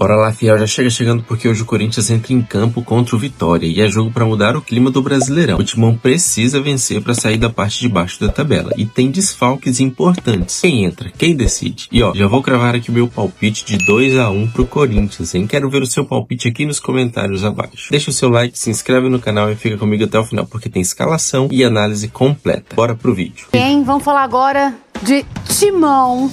Bora lá, fiel, já chegando porque hoje o Corinthians entra em campo contra o Vitória e é jogo pra mudar o clima do Brasileirão. O Timão precisa vencer pra sair da parte de baixo da tabela e tem desfalques importantes. Quem entra? Quem decide? E já vou cravar aqui o meu palpite de 2-1 pro Corinthians, hein? Quero ver o seu palpite aqui nos comentários abaixo. Deixa o seu like, se inscreve no canal e fica comigo até o final porque tem escalação e análise completa. Bora pro vídeo. Vamos falar agora de Timão,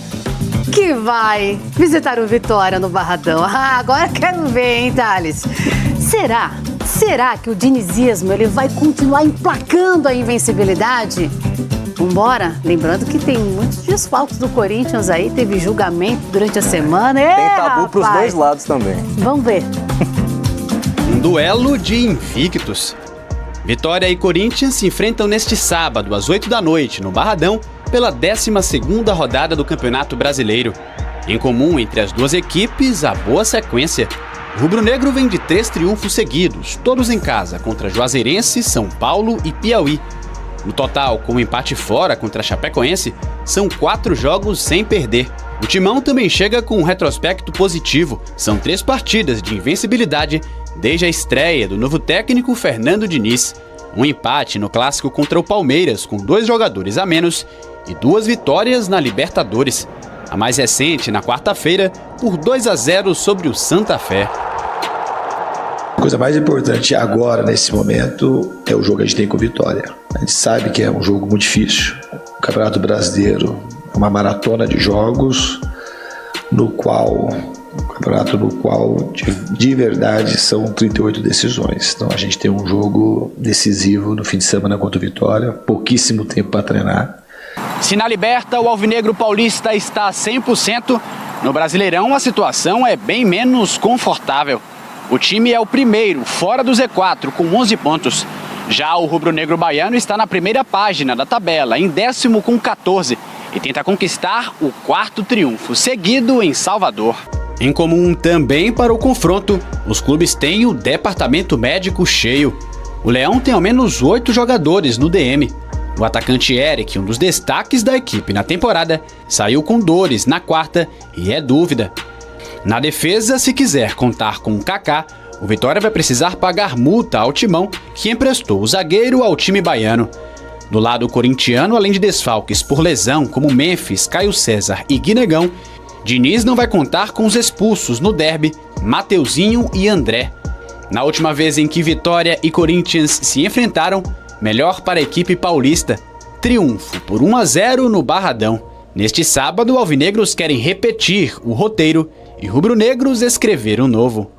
que vai visitar o Vitória no Barradão. Agora quero ver, hein, Thales? Será que o dinizismo ele vai continuar emplacando a invencibilidade? Vambora? Lembrando que tem muitos desfalques do Corinthians aí, teve julgamento durante a semana. Tem tabu pros dois lados também. Vamos ver. Um duelo de invictos. Vitória e Corinthians se enfrentam neste sábado, às 8 da noite, no Barradão, pela 12ª rodada do Campeonato Brasileiro. Em comum entre as duas equipes, a boa sequência. O rubro-negro vem de 3 triunfos seguidos, todos em casa, contra Juazeirense, São Paulo e Piauí. No total, com o empate fora contra a Chapecoense, são 4 jogos sem perder. O Timão também chega com um retrospecto positivo. São 3 partidas de invencibilidade desde a estreia do novo técnico Fernando Diniz. Um empate no clássico contra o Palmeiras, com 2 jogadores a menos, e 2 vitórias na Libertadores. A mais recente, na quarta-feira, por 2-0 sobre o Santa Fé. A coisa mais importante agora, nesse momento, é o jogo que a gente tem com o Vitória. A gente sabe que é um jogo muito difícil. O Campeonato Brasileiro é uma maratona de jogos, no qual de verdade são 38 decisões. Então a gente tem um jogo decisivo no fim de semana contra o Vitória, pouquíssimo tempo para treinar. Se na Liberta o alvinegro paulista está a 100%, no Brasileirão a situação é bem menos confortável. O time é o primeiro, fora do Z4, com 11 pontos. Já o rubro-negro baiano está na primeira página da tabela, em 10º com 14, e tenta conquistar o 4º triunfo seguido em Salvador. Em comum também para o confronto, os clubes têm o departamento médico cheio. O Leão tem ao menos 8 jogadores no DM. O atacante Eric, um dos destaques da equipe na temporada, saiu com dores na quarta e é dúvida. Na defesa, se quiser contar com o Kaká, o Vitória vai precisar pagar multa ao Timão, que emprestou o zagueiro ao time baiano. Do lado corintiano, além de desfalques por lesão como Memphis, Caio César e Guinegão, Diniz não vai contar com os expulsos no derby, Mateuzinho e André. Na última vez em que Vitória e Corinthians se enfrentaram, melhor para a equipe paulista, triunfo por 1-0 no Barradão. Neste sábado, alvinegros querem repetir o roteiro e rubro-negros escrever um novo.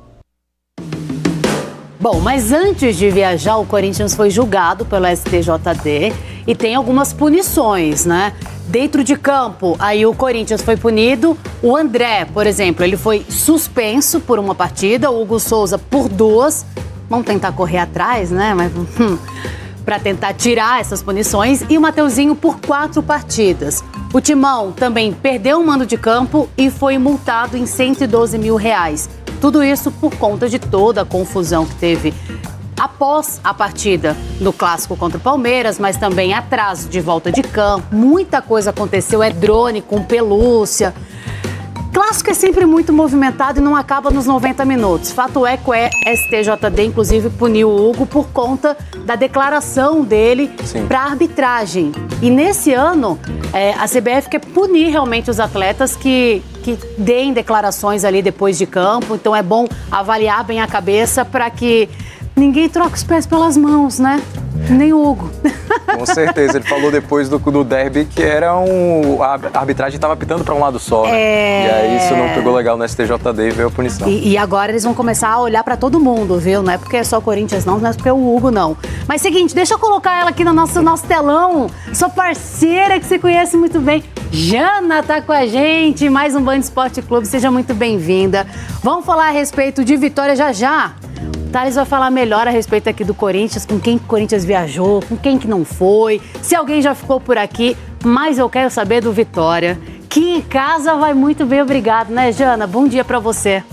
Bom, mas antes de viajar, o Corinthians foi julgado pelo STJD e tem algumas punições, né? Dentro de campo, aí o Corinthians foi punido. O André, por exemplo, ele foi suspenso por uma partida, o Hugo Souza por 2. Vamos tentar correr atrás, né? Mas para tentar tirar essas punições. E o Mateuzinho por 4 partidas. O Timão também perdeu o mando de campo e foi multado em R$112 mil. Tudo isso por conta de toda a confusão que teve após a partida no clássico contra o Palmeiras, mas também atraso de volta de campo. Muita coisa aconteceu, drone com pelúcia. Clássico é sempre muito movimentado e não acaba nos 90 minutos. Fato é que o STJD, inclusive, puniu o Hugo por conta da declaração dele para arbitragem. E nesse ano, a CBF quer punir realmente os atletas que deem declarações ali depois de campo. Então é bom avaliar bem a cabeça para que ninguém troque os pés pelas mãos, né? Nem o Hugo. Com certeza, ele falou depois do derby que era a arbitragem estava apitando para um lado só, né? E aí isso não pegou legal no STJD e veio a punição. E agora eles vão começar a olhar para todo mundo, viu? Não é porque é só o Corinthians não é porque é o Hugo não. Mas seguinte, deixa eu colocar ela aqui no nosso telão, sua parceira que você conhece muito bem. Jana tá com a gente, mais um Band Esporte Clube, seja muito bem-vinda. Vamos falar a respeito de Vitória já. O Thales vai falar melhor a respeito aqui do Corinthians, com quem o Corinthians viajou, com quem que não foi, se alguém já ficou por aqui, mas eu quero saber do Vitória, que em casa vai muito bem, obrigado, né, Jana? Bom dia pra você.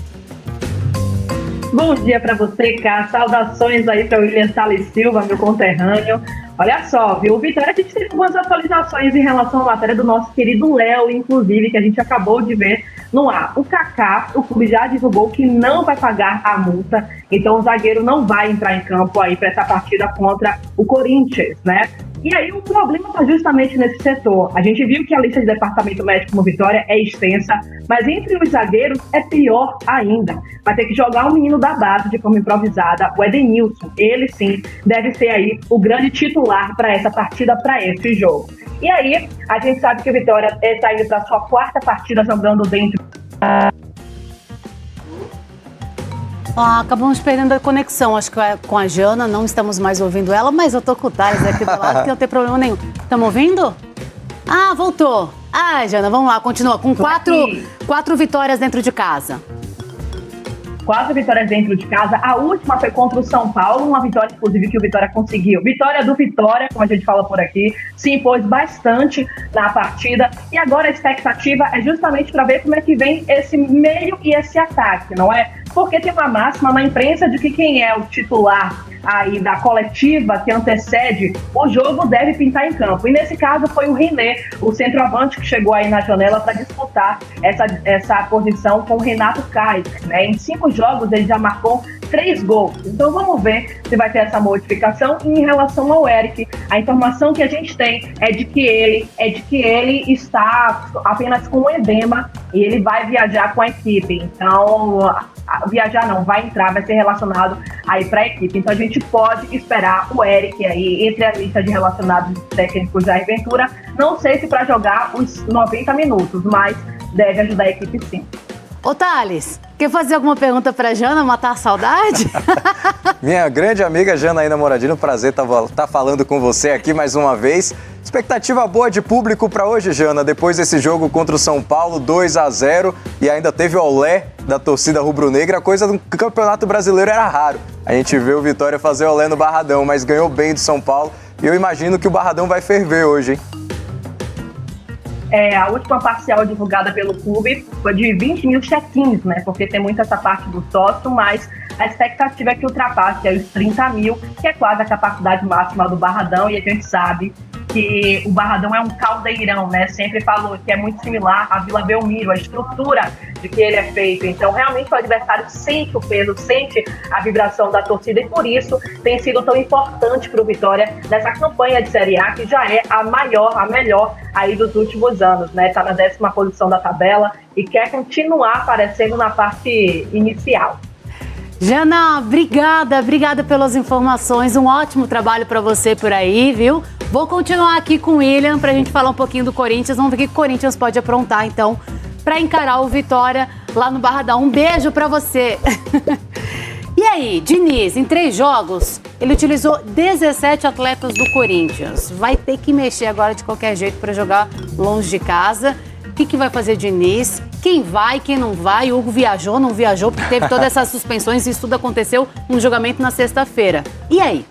Bom dia pra você, Cá. Saudações aí pra William Salles Silva, meu conterrâneo. Olha só, viu? O Vitória, a gente teve algumas atualizações em relação à matéria do nosso querido Léo, inclusive, que a gente acabou de ver no ar. O Kaká, o clube já divulgou que não vai pagar a multa, então o zagueiro não vai entrar em campo aí para essa partida contra o Corinthians, né? E aí o problema está justamente nesse setor. A gente viu que a lista de departamento médico no Vitória é extensa, mas entre os zagueiros é pior ainda. Vai ter que jogar um menino da base de forma improvisada, o Edenilson. Ele sim deve ser aí o grande titular para essa partida, para esse jogo. E aí a gente sabe que o Vitória está indo para a sua 4ª partida jogando dentro. Acabamos perdendo a conexão, acho que com a Jana, não estamos mais ouvindo ela, mas eu tô com o Thales aqui do lado, que não tem problema nenhum. Estamos ouvindo? Voltou. Jana, vamos lá, continua. Com 4 vitórias dentro de casa. 4 vitórias dentro de casa. A última foi contra o São Paulo, uma vitória, inclusive, que o Vitória conseguiu. Vitória do Vitória, como a gente fala por aqui, se impôs bastante na partida. E agora a expectativa é justamente para ver como é que vem esse meio e esse ataque, não é? Porque tem uma máxima na imprensa de que quem é o titular aí da coletiva que antecede o jogo deve pintar em campo. E nesse caso foi o René, o centroavante, que chegou aí na janela para disputar essa posição com o Renato Kaiser, né? Em 5 jogos ele já marcou 3 gols. Então vamos ver se vai ter essa modificação. E em relação ao Eric, a informação que a gente tem é de que ele está apenas com um edema e ele vai viajar com a equipe. Então, viajar não, vai entrar, vai ser relacionado aí para a equipe. Então a gente pode esperar o Eric aí entre a lista de relacionados técnicos Jair Ventura. Não sei se para jogar os 90 minutos, mas deve ajudar a equipe sim. Ô Thales, quer fazer alguma pergunta pra Jana, matar a saudade? Minha grande amiga Janaína Moradino, prazer estar falando com você aqui mais uma vez. Expectativa boa de público para hoje, Jana, depois desse jogo contra o São Paulo, 2-0, e ainda teve olé da torcida rubro-negra, coisa do Campeonato Brasileiro era raro. A gente vê o Vitória fazer olé no Barradão, mas ganhou bem do São Paulo, e eu imagino que o Barradão vai ferver hoje, hein? A última parcial divulgada pelo clube foi de 20 mil check-ins, né? Porque tem muito essa parte do sócio, mas a expectativa é que ultrapasse os 30 mil, que é quase a capacidade máxima do Barradão, e a gente sabe que o Barradão é um caldeirão, né? Sempre falou que é muito similar à Vila Belmiro, a estrutura de que ele é feito. Então, realmente, o adversário sente o peso, sente a vibração da torcida, e por isso tem sido tão importante para o Vitória nessa campanha de Série A, que já é a melhor aí dos últimos anos, né? Está na 10ª posição da tabela e quer continuar aparecendo na parte inicial. Jana, obrigada pelas informações, um ótimo trabalho para você por aí, viu? Vou continuar aqui com o William pra gente falar um pouquinho do Corinthians, vamos ver o que o Corinthians pode aprontar, então, para encarar o Vitória lá no Barradão. Um beijo para você. E aí, Diniz, em 3 jogos, ele utilizou 17 atletas do Corinthians. Vai ter que mexer agora de qualquer jeito para jogar longe de casa. O que vai fazer Diniz? Quem vai, quem não vai? O Hugo viajou, não viajou, porque teve todas essas suspensões e isso tudo aconteceu no julgamento na sexta-feira. E aí?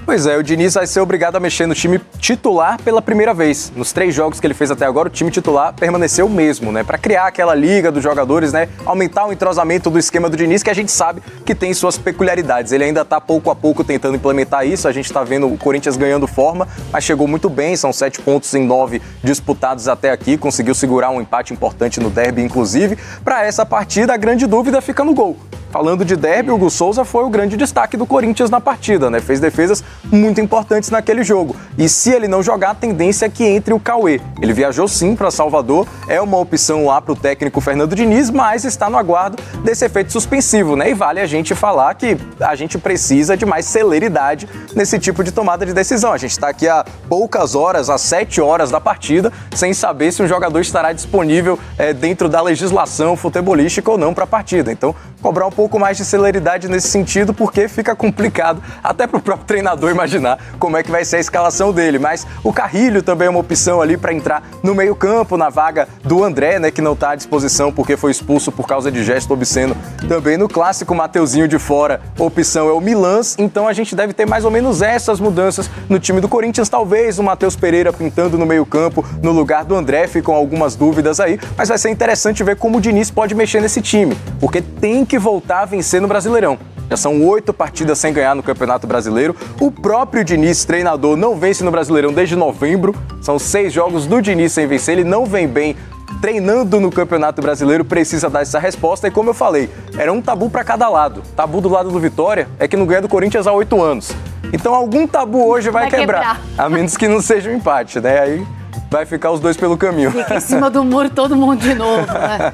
Pois é, o Diniz vai ser obrigado a mexer no time titular pela primeira vez. Nos 3 jogos que ele fez até agora, o time titular permaneceu o mesmo, né? Para criar aquela liga dos jogadores, né? Aumentar o entrosamento do esquema do Diniz, que a gente sabe que tem suas peculiaridades. Ele ainda está pouco a pouco tentando implementar isso. A gente está vendo o Corinthians ganhando forma, mas chegou muito bem. São 7 pontos em 9 disputados até aqui. Conseguiu segurar um empate importante no derby, inclusive. Para essa partida, a grande dúvida fica no gol. Falando de derby, o Hugo Souza foi o grande destaque do Corinthians na partida, né? Fez defesas muito importantes naquele jogo. E se ele não jogar, a tendência é que entre o Cauê. Ele viajou sim para Salvador, é uma opção lá para o técnico Fernando Diniz, mas está no aguardo desse efeito suspensivo, né? E vale a gente falar que a gente precisa de mais celeridade nesse tipo de tomada de decisão. A gente está aqui há poucas horas, às 7 horas da partida, sem saber se um jogador estará disponível dentro da legislação futebolística ou não para a partida. Então, cobrar um pouco mais de celeridade nesse sentido, porque fica complicado até para o próprio treinador imaginar como é que vai ser a escalação dele. Mas o Carrilho também é uma opção ali para entrar no meio-campo, na vaga do André, né, que não está à disposição porque foi expulso por causa de gesto obsceno. Também no clássico, Mateuzinho de fora, a opção é o Milans. Então a gente deve ter mais ou menos essas mudanças no time do Corinthians. Talvez o Matheus Pereira pintando no meio-campo no lugar do André, ficam algumas dúvidas aí, mas vai ser interessante ver como o Diniz pode mexer nesse time, porque tem que voltar a vencer no Brasileirão. Já são 8 partidas sem ganhar no Campeonato Brasileiro. O próprio Diniz, treinador, não vence no Brasileirão desde novembro. São 6 jogos do Diniz sem vencer. Ele não vem bem treinando no Campeonato Brasileiro, precisa dar essa resposta. E como eu falei, era um tabu para cada lado. Tabu do lado do Vitória é que não ganha do Corinthians há 8 anos. Então algum tabu hoje vai quebrar. A menos que não seja um empate, né? Aí vai ficar os dois pelo caminho. Fica em cima do muro todo mundo de novo, né?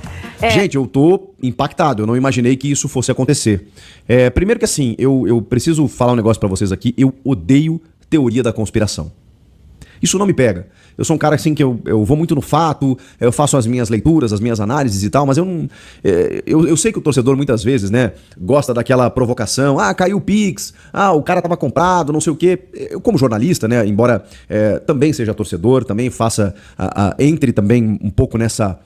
Gente, eu tô impactado, eu não imaginei que isso fosse acontecer. Primeiro que assim, eu preciso falar um negócio pra vocês aqui, eu odeio teoria da conspiração. Isso não me pega. Eu sou um cara assim que eu vou muito no fato, eu faço as minhas leituras, as minhas análises e tal, mas eu não... Eu sei que o torcedor muitas vezes, né, gosta daquela provocação, caiu o Pix, o cara tava comprado, não sei o quê. Eu como jornalista, né, embora também seja torcedor, também faça, entre também um pouco nessa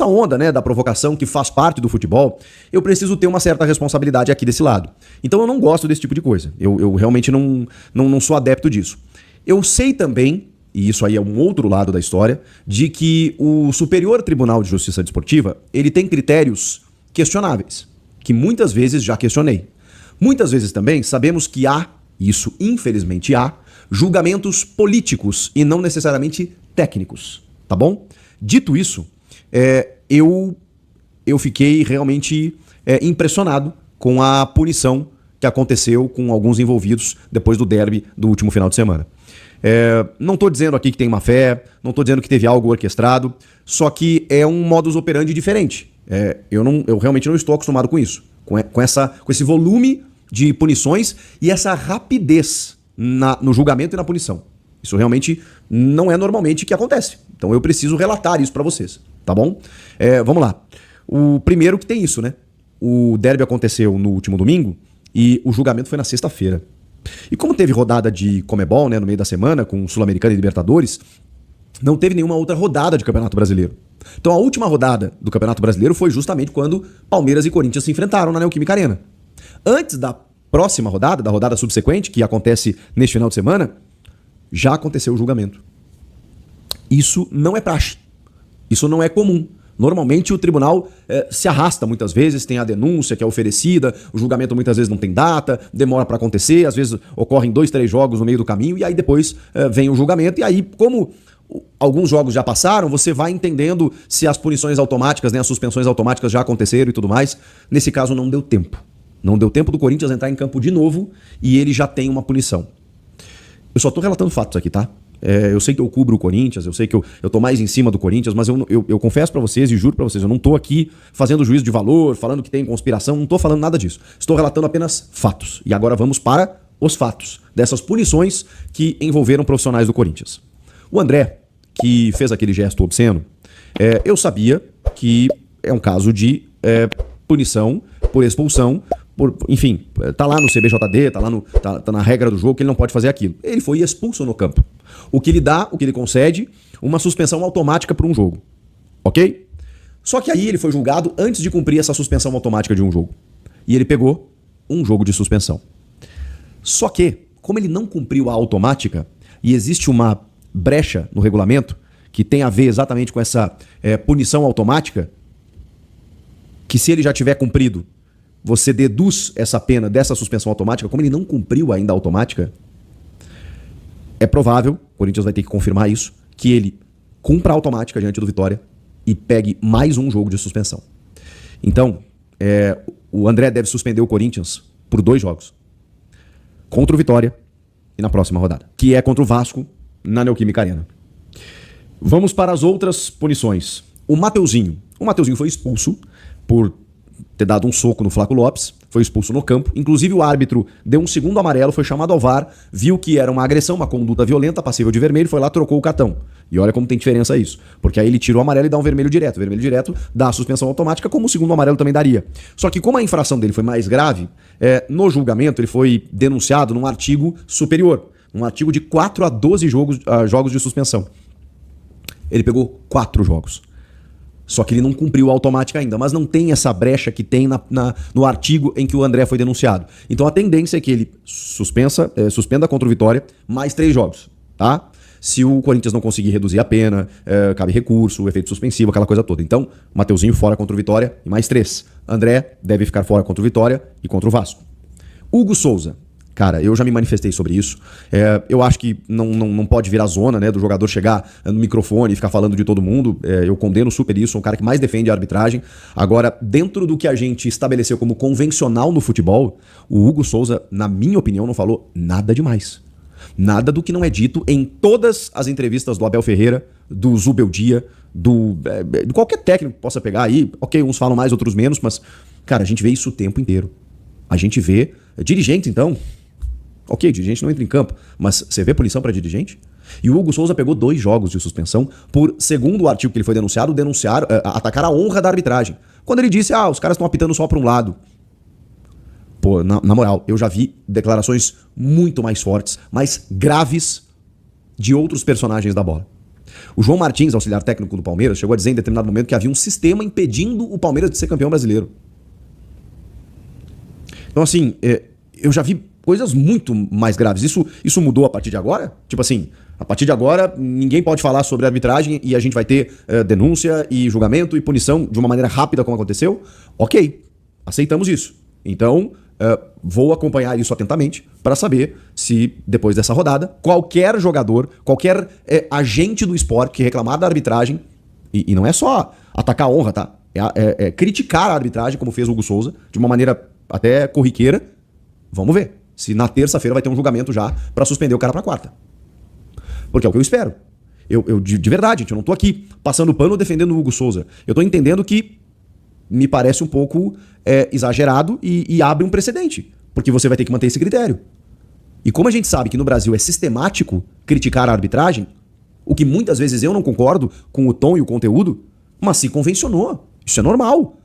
onda, né, da provocação que faz parte do futebol, eu preciso ter uma certa responsabilidade aqui desse lado. Então eu não gosto desse tipo de coisa. Eu realmente não sou adepto disso. Eu sei também, e isso aí é um outro lado da história, de que o Superior Tribunal de Justiça Desportiva, ele tem critérios questionáveis, que muitas vezes já questionei. Muitas vezes também sabemos que há, isso infelizmente há, julgamentos políticos e não necessariamente técnicos, tá bom? Dito isso, eu fiquei realmente impressionado com a punição que aconteceu com alguns envolvidos depois do derby do último final de semana. Não estou dizendo aqui que tem má fé, não estou dizendo que teve algo orquestrado, só que é um modus operandi diferente. Eu realmente não estou acostumado com isso, com esse volume de punições e essa rapidez no julgamento e na punição. Isso realmente não é normalmente que acontece. Então eu preciso relatar isso para vocês, tá bom? Vamos lá. O primeiro que tem isso, né? O derby aconteceu no último domingo e o julgamento foi na sexta-feira. E como teve rodada de Comebol, né, no meio da semana, com Sul-Americana e Libertadores, não teve nenhuma outra rodada de Campeonato Brasileiro. Então a última rodada do Campeonato Brasileiro foi justamente quando Palmeiras e Corinthians se enfrentaram na Neoquímica Arena. Antes da próxima rodada, da rodada subsequente, que acontece neste final de semana, já aconteceu o julgamento. Isso não é praxe. Isso não é comum. Normalmente o tribunal se arrasta muitas vezes, tem a denúncia que é oferecida, o julgamento muitas vezes não tem data, demora para acontecer, às vezes ocorrem 2, 3 jogos no meio do caminho e aí depois vem o julgamento e aí como alguns jogos já passaram, você vai entendendo se as punições automáticas, né, as suspensões automáticas já aconteceram e tudo mais. Nesse caso não deu tempo. Não deu tempo do Corinthians entrar em campo de novo e ele já tem uma punição. Eu só tô relatando fatos aqui, tá? Eu sei que eu cubro o Corinthians, eu sei que eu tô mais em cima do Corinthians, mas eu confesso pra vocês e juro pra vocês, eu não tô aqui fazendo juízo de valor, falando que tem conspiração, não tô falando nada disso. Estou relatando apenas fatos. E agora vamos para os fatos dessas punições que envolveram profissionais do Corinthians. O André, que fez aquele gesto obsceno, eu sabia que é um caso de punição por expulsão, enfim, tá lá no CBJD, tá na regra do jogo que ele não pode fazer aquilo. Ele foi expulso no campo. O que ele concede, uma suspensão automática por um jogo. Ok? Só que aí ele foi julgado antes de cumprir essa suspensão automática de um jogo. E ele pegou um jogo de suspensão. Só que, como ele não cumpriu a automática, e existe uma brecha no regulamento que tem a ver exatamente com essa punição automática, que se ele já tiver cumprido, você deduz essa pena dessa suspensão automática, como ele não cumpriu ainda a automática, é provável, o Corinthians vai ter que confirmar isso, que ele cumpra a automática diante do Vitória e pegue mais um jogo de suspensão. Então, o André deve suspender o Corinthians por 2 jogos. Contra o Vitória e na próxima rodada, que é contra o Vasco na Neoquímica Arena. Vamos para as outras punições. O Mateuzinho foi expulso por ter dado um soco no Flaco Lopes, foi expulso no campo. Inclusive o árbitro deu um segundo amarelo, foi chamado ao VAR, viu que era uma agressão, uma conduta violenta, passível de vermelho, foi lá, trocou o cartão. E olha como tem diferença isso, porque aí ele tira o amarelo e dá um vermelho direto. O vermelho direto dá a suspensão automática, como o segundo amarelo também daria. Só que como a infração dele foi mais grave, no julgamento ele foi denunciado num artigo superior, um artigo de 4 a 12 jogos de suspensão. Ele pegou 4 jogos. Só que ele não cumpriu a automática ainda, mas não tem essa brecha que tem no artigo em que o André foi denunciado. Então a tendência é que ele suspenda contra o Vitória mais 3 jogos, tá? Se o Corinthians não conseguir reduzir a pena, cabe recurso, efeito suspensivo, aquela coisa toda. Então, Mateuzinho fora contra o Vitória e mais 3. André deve ficar fora contra o Vitória e contra o Vasco. Hugo Souza, Cara, eu já me manifestei sobre isso. Eu acho que não pode virar zona, né, do jogador chegar no microfone e ficar falando de todo mundo. Eu condeno super isso, sou o cara que mais defende a arbitragem. Agora, dentro do que a gente estabeleceu como convencional no futebol, o Hugo Souza, na minha opinião, não falou nada demais. Nada do que não é dito em todas as entrevistas do Abel Ferreira, do Zubeldia, de qualquer técnico que possa pegar aí. Ok, uns falam mais, outros menos, mas, cara, a gente vê isso o tempo inteiro. A gente vê dirigente, então. Ok, dirigente não entra em campo, mas você vê punição para dirigente? E o Hugo Souza pegou 2 jogos de suspensão por, segundo o artigo que ele foi denunciado, atacar a honra da arbitragem. Quando ele disse, os caras estão apitando só para um lado. Pô, na moral, eu já vi declarações muito mais fortes, mais graves de outros personagens da bola. O João Martins, auxiliar técnico do Palmeiras, chegou a dizer em determinado momento que havia um sistema impedindo o Palmeiras de ser campeão brasileiro. Então, assim, eu já vi coisas muito mais graves. Isso mudou a partir de agora? Tipo assim, a partir de agora, ninguém pode falar sobre arbitragem e a gente vai ter denúncia e julgamento e punição de uma maneira rápida como aconteceu? Ok, aceitamos isso. Então, vou acompanhar isso atentamente para saber se, depois dessa rodada, qualquer jogador, qualquer agente do esporte que reclamar da arbitragem, e não é só atacar a honra, tá? É criticar a arbitragem, como fez o Hugo Souza, de uma maneira até corriqueira, vamos ver se na terça-feira vai ter um julgamento já para suspender o cara para quarta. Porque é o que eu espero. Eu de verdade, gente, eu não tô aqui passando pano defendendo o Hugo Souza. Eu tô entendendo que me parece um pouco exagerado e abre um precedente. Porque você vai ter que manter esse critério. E como a gente sabe que no Brasil é sistemático criticar a arbitragem, o que muitas vezes eu não concordo com o tom e o conteúdo, mas se convencionou. Isso é normal.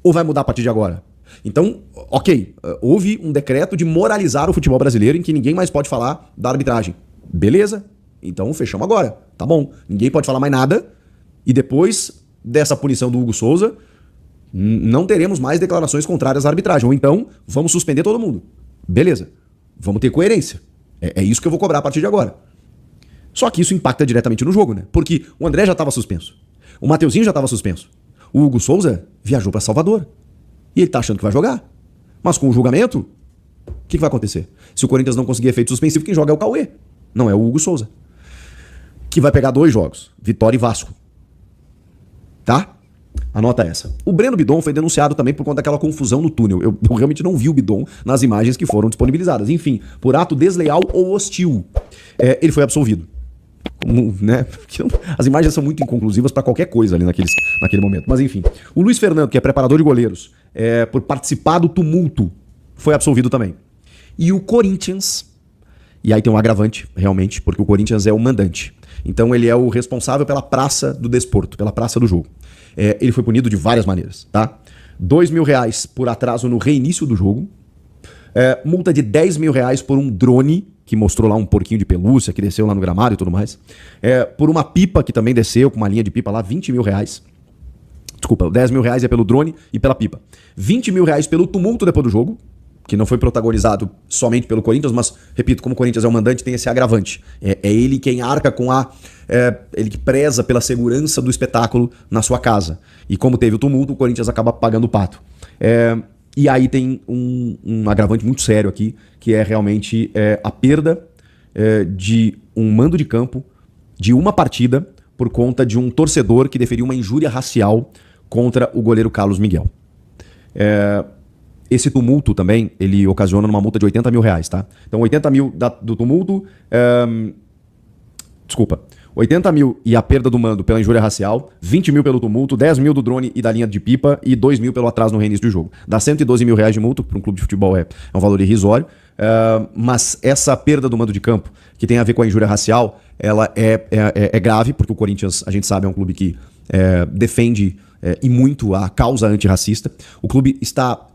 Ou vai mudar a partir de agora? Então, ok, houve um decreto de moralizar o futebol brasileiro em que ninguém mais pode falar da arbitragem. Beleza? Então fechamos agora. Tá bom. Ninguém pode falar mais nada. E depois dessa punição do Hugo Souza, não teremos mais declarações contrárias à arbitragem. Ou então, vamos suspender todo mundo. Beleza. Vamos ter coerência. É isso que eu vou cobrar a partir de agora. Só que isso impacta diretamente no jogo, né? Porque o André já estava suspenso. O Mateuzinho já estava suspenso. O Hugo Souza viajou para Salvador. E ele tá achando que vai jogar. Mas com o julgamento, o que vai acontecer? Se o Corinthians não conseguir efeito suspensivo, quem joga é o Cauê. Não é o Hugo Souza. Que vai pegar 2 jogos. Vitória e Vasco. Tá? Anota essa. O Breno Bidon foi denunciado também por conta daquela confusão no túnel. Eu realmente não vi o Bidon nas imagens que foram disponibilizadas. Enfim, por ato desleal ou hostil. Ele foi absolvido. Né? As imagens são muito inconclusivas para qualquer coisa ali naquele momento. Mas enfim. O Luiz Fernando, que é preparador de goleiros, por participar do tumulto, foi absolvido também. E o Corinthians, e aí tem um agravante, realmente, porque o Corinthians é o mandante. Então ele é o responsável pela praça do desporto, pela praça do jogo. Ele foi punido de várias maneiras, tá? R$2.000 por atraso no reinício do jogo. Multa de R$10.000 por um drone que mostrou lá um porquinho de pelúcia que desceu lá no gramado e tudo mais. Por uma pipa que também desceu, com uma linha de pipa lá, R$20.000. Desculpa, R$10.000 é pelo drone e pela pipa. R$20.000 pelo tumulto depois do jogo, que não foi protagonizado somente pelo Corinthians, mas, repito, como o Corinthians é o mandante, tem esse agravante. É ele quem arca com ele que preza pela segurança do espetáculo na sua casa. E como teve o tumulto, o Corinthians acaba pagando o pato. E aí tem um agravante muito sério aqui, que é realmente a perda de um mando de campo, de uma partida, por conta de um torcedor que deferiu uma injúria racial contra o goleiro Carlos Miguel. Esse tumulto também, ele ocasiona uma multa de R$80.000, tá? Então 80 mil do tumulto, 80 mil e a perda do mando pela injúria racial, 20 mil pelo tumulto, 10 mil do drone e da linha de pipa e 2 mil pelo atraso no reinício do jogo. Dá R$112.000 de multa, para um clube de futebol é um valor irrisório, mas essa perda do mando de campo, que tem a ver com a injúria racial, ela é grave, porque o Corinthians, a gente sabe, é um clube que defende e muito a causa antirracista. O clube está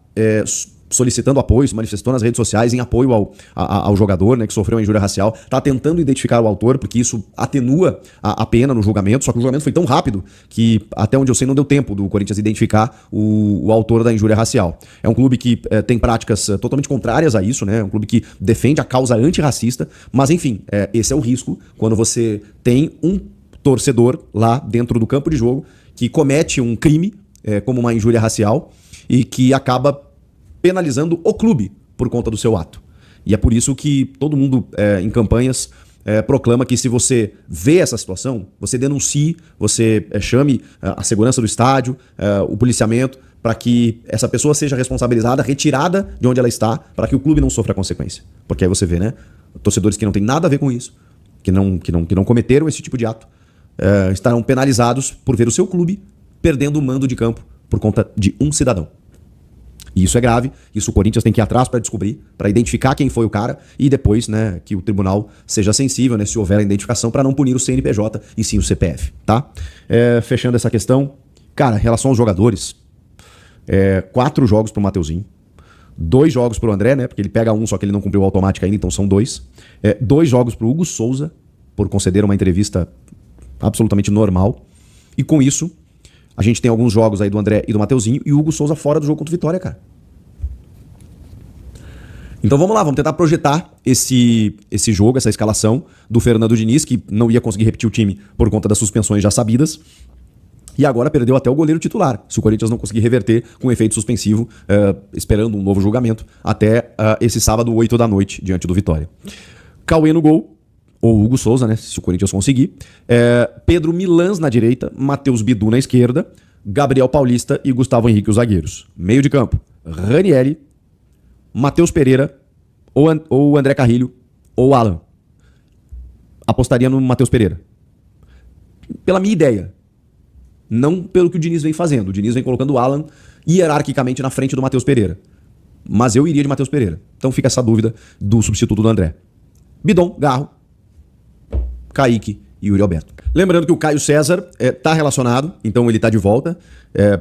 solicitando apoio, se manifestou nas redes sociais em apoio ao jogador, né, que sofreu uma injúria racial, está tentando identificar o autor, porque isso atenua a pena no julgamento, só que o julgamento foi tão rápido que, até onde eu sei, não deu tempo do Corinthians identificar o autor da injúria racial. É um clube que tem práticas totalmente contrárias a isso, né, é um clube que defende a causa antirracista, mas enfim, esse é o risco quando você tem um torcedor lá dentro do campo de jogo que comete um crime, como uma injúria racial, e que acaba penalizando o clube por conta do seu ato. E é por isso que todo mundo em campanhas proclama que se você vê essa situação, você denuncie, você chame a segurança do estádio, o policiamento, para que essa pessoa seja responsabilizada, retirada de onde ela está, para que o clube não sofra consequência. Porque aí você vê, né? Torcedores que não têm nada a ver com isso, que não cometeram esse tipo de ato, estarão penalizados por ver o seu clube perdendo o mando de campo por conta de um cidadão. E isso é grave, isso o Corinthians tem que ir atrás para descobrir, para identificar quem foi o cara e depois, né, que o tribunal seja sensível, né, se houver a identificação, para não punir o CNPJ e sim o CPF, tá? Fechando essa questão, cara, em relação aos jogadores, 4 jogos pro Mateuzinho, 2 jogos pro André, né, porque ele pega um, só que ele não cumpriu o automático ainda, então são 2. 2 jogos pro Hugo Souza, por conceder uma entrevista absolutamente normal, e com isso a gente tem alguns jogos aí do André e do Mateuzinho e o Hugo Souza fora do jogo contra o Vitória, cara. Então vamos lá, vamos tentar projetar esse jogo, essa escalação do Fernando Diniz, que não ia conseguir repetir o time por conta das suspensões já sabidas. E agora perdeu até o goleiro titular, se o Corinthians não conseguir reverter com efeito suspensivo, esperando um novo julgamento, até esse sábado, 8 da noite, diante do Vitória. Cauê no gol, ou Hugo Souza, né, se o Corinthians conseguir. Pedro Milans na direita, Matheus Bidu na esquerda, Gabriel Paulista e Gustavo Henrique os zagueiros. Meio de campo, Ranieri, Matheus Pereira, ou André Carrilho, ou Alan. Apostaria no Matheus Pereira. Pela minha ideia. Não pelo que o Diniz vem fazendo. O Diniz vem colocando o Alan hierarquicamente na frente do Matheus Pereira. Mas eu iria de Matheus Pereira. Então fica essa dúvida do substituto do André. Bidon, Garro, Kaique e Yuri Alberto. Lembrando que o Caio César tá relacionado, então ele tá de volta,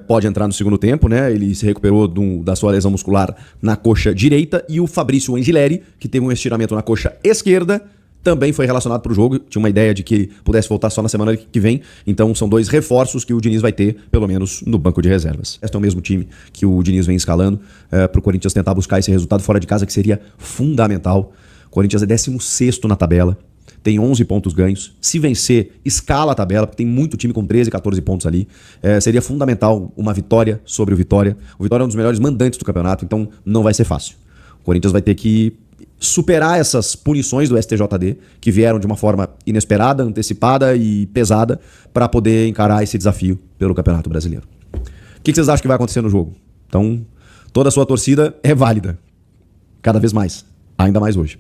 pode entrar no segundo tempo, né? Ele se recuperou da sua lesão muscular na coxa direita, e o Fabrício Angileri, que teve um estiramento na coxa esquerda, também foi relacionado para o jogo. Tinha uma ideia de que ele pudesse voltar só na semana que vem, então são 2 reforços que o Diniz vai ter, pelo menos no banco de reservas. Este é o mesmo time que o Diniz vem escalando para o Corinthians tentar buscar esse resultado fora de casa, que seria fundamental. O Corinthians é 16º na tabela, tem 11 pontos ganhos. Se vencer, escala a tabela, porque tem muito time com 13, 14 pontos ali. Seria fundamental uma vitória sobre o Vitória. O Vitória é um dos melhores mandantes do campeonato, então não vai ser fácil. O Corinthians vai ter que superar essas punições do STJD, que vieram de uma forma inesperada, antecipada e pesada, para poder encarar esse desafio pelo Campeonato Brasileiro. O que vocês acham que vai acontecer no jogo? Então, toda a sua torcida é válida. Cada vez mais. Ainda mais hoje.